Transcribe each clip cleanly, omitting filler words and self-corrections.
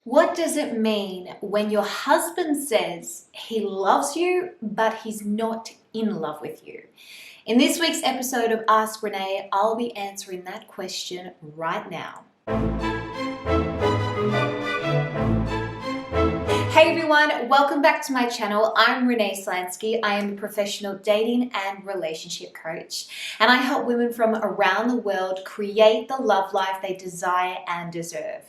What does it mean when your husband says he loves you, but he's not in love with you? In this week's episode of Ask Renee, I'll be answering that question right now. Hey everyone, welcome back to my channel. I'm Renee Slansky. I am a professional dating and relationship coach, and I help women from around the world create the love life they desire and deserve.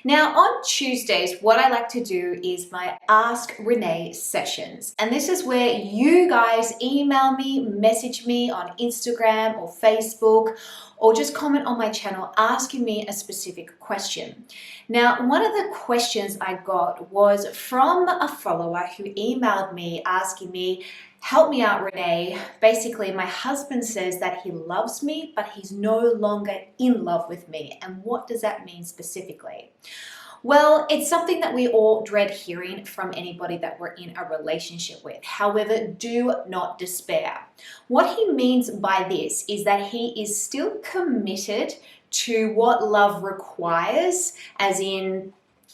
Now, on Tuesdays, what I like to do is my Ask Renee sessions, and this is where you guys email me, message me on Instagram or Facebook, or just comment on my channel asking me a specific question. Now, one of the questions I got was from a follower who emailed me asking me, help me out, Renee. Basically, my husband says that he loves me, but he's no longer in love with me. And what does that mean specifically? Well, it's something that we all dread hearing from anybody that we're in a relationship with. However, do not despair. What he means by this is that he is still committed to what love requires, as in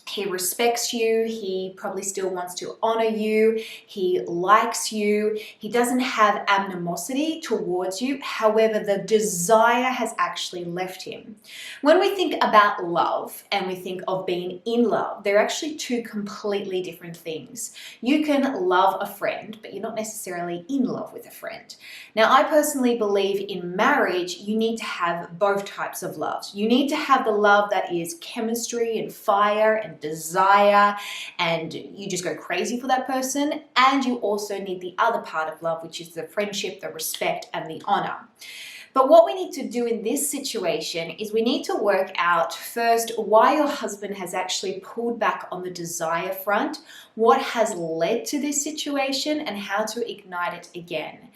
he respects you, he probably still wants to honor you, he likes you, he doesn't have animosity towards you. However, the desire has actually left him. When we think about love and we think of being in love, they're actually two completely different things. You can love a friend, but you're not necessarily in love with a friend. Now, I personally believe in marriage, you need to have both types of loves. You need to have the love that is chemistry and fire and desire, and you just go crazy for that person. And you also need the other part of love, which is the friendship, the respect, and the honor. But what we need to do in this situation is we need to work out first why your husband has actually pulled back on the desire front, what has led to this situation, and how to ignite it again.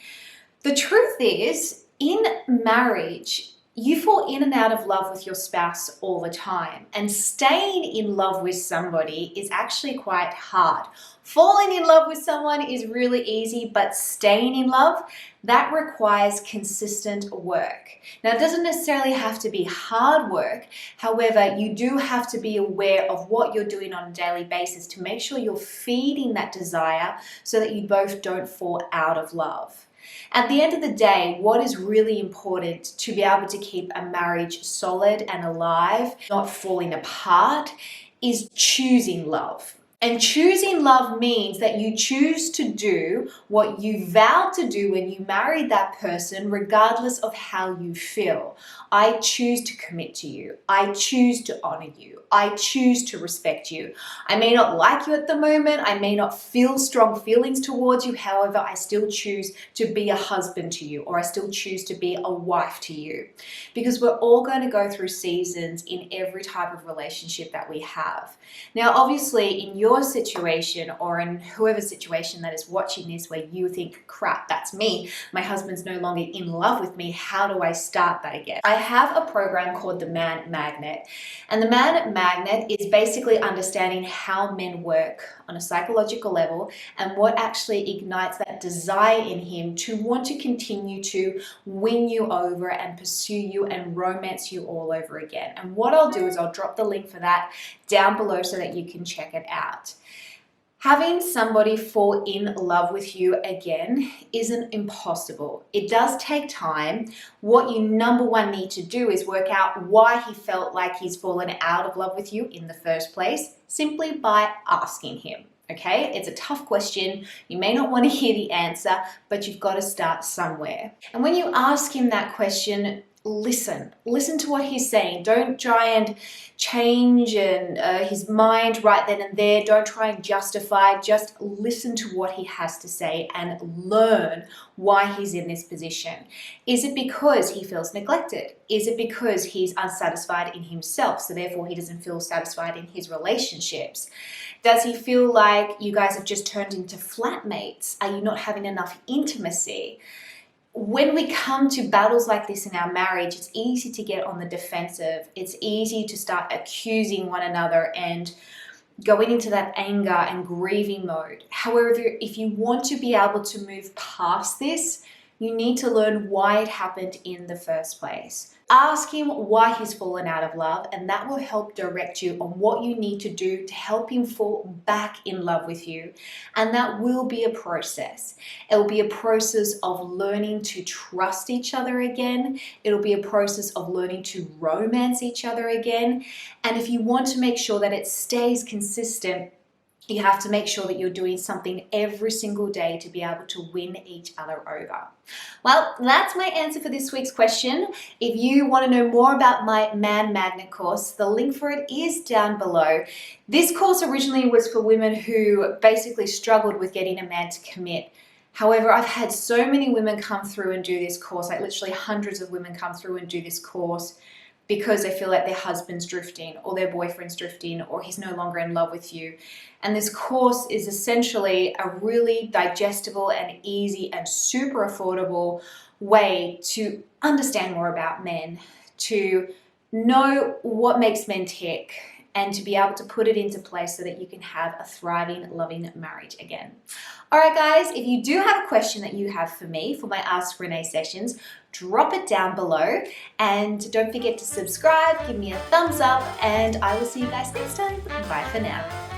The truth is, in marriage, you fall in and out of love with your spouse all the time, and staying in love with somebody is actually quite hard. Falling in love with someone is really easy, but staying in love, that requires consistent work. Now, it doesn't necessarily have to be hard work. However, you do have to be aware of what you're doing on a daily basis to make sure you're feeding that desire so that you both don't fall out of love. At the end of the day, what is really important to be able to keep a marriage solid and alive, not falling apart, is choosing love. And choosing love means that you choose to do what you vowed to do when you married that person, regardless of how you feel. I choose to commit to you. I choose to honor you. I choose to respect you. I may not like you at the moment. I may not feel strong feelings towards you. However, I still choose to be a husband to you, or I still choose to be a wife to you. Because we're all going to go through seasons in every type of relationship that we have. Now, obviously, in your situation, or in whoever's situation that is watching this, where you think, crap, that's me, my husband's no longer in love with me, how do I start that again? I have a program called the Man Magnet, and the Man Magnet is basically understanding how men work on a psychological level and what actually ignites that desire in him to want to continue to win you over and pursue you and romance you all over again. And what I'll do is I'll drop the link for that down below so that you can check it out. Having somebody fall in love with you again isn't impossible. It does take time. What you number one need to do is work out why he felt like he's fallen out of love with you in the first place, simply by asking him. Okay, it's a tough question. You may not want to hear the answer, but you've got to start somewhere. And when you ask him that question, listen to what he's saying. Don't try and change his mind right then and there. Don't try and justify. Just listen to what he has to say and learn why he's in this position. Is it because he feels neglected? Is it because he's unsatisfied in himself, so therefore he doesn't feel satisfied in his relationships? Does he feel like you guys have just turned into flatmates? Are you not having enough intimacy? When we come to battles like this in our marriage, it's easy to get on the defensive. It's easy to start accusing one another and going into that anger and grieving mode. However, if you want to be able to move past this, you need to learn why it happened in the first place. Ask him why he's fallen out of love, and that will help direct you on what you need to do to help him fall back in love with you. And that will be a process. It will be a process of learning to trust each other again. It'll be a process of learning to romance each other again. And if you want to make sure that it stays consistent, you have to make sure that you're doing something every single day to be able to win each other over. Well, that's my answer for this week's question. If you want to know more about my Man Magnet course, the link for it is down below. This course originally was for women who basically struggled with getting a man to commit. However, I've had so many women come through and do this course, like literally hundreds of women come through and do this course because they feel like their husband's drifting or their boyfriend's drifting or he's no longer in love with you. And this course is essentially a really digestible and easy and super affordable way to understand more about men, to know what makes men tick, and to be able to put it into place so that you can have a thriving, loving marriage again. All right, guys, if you do have a question that you have for me for my Ask Renee sessions, drop it down below, and don't forget to subscribe, give me a thumbs up, and I will see you guys next time. Bye for now.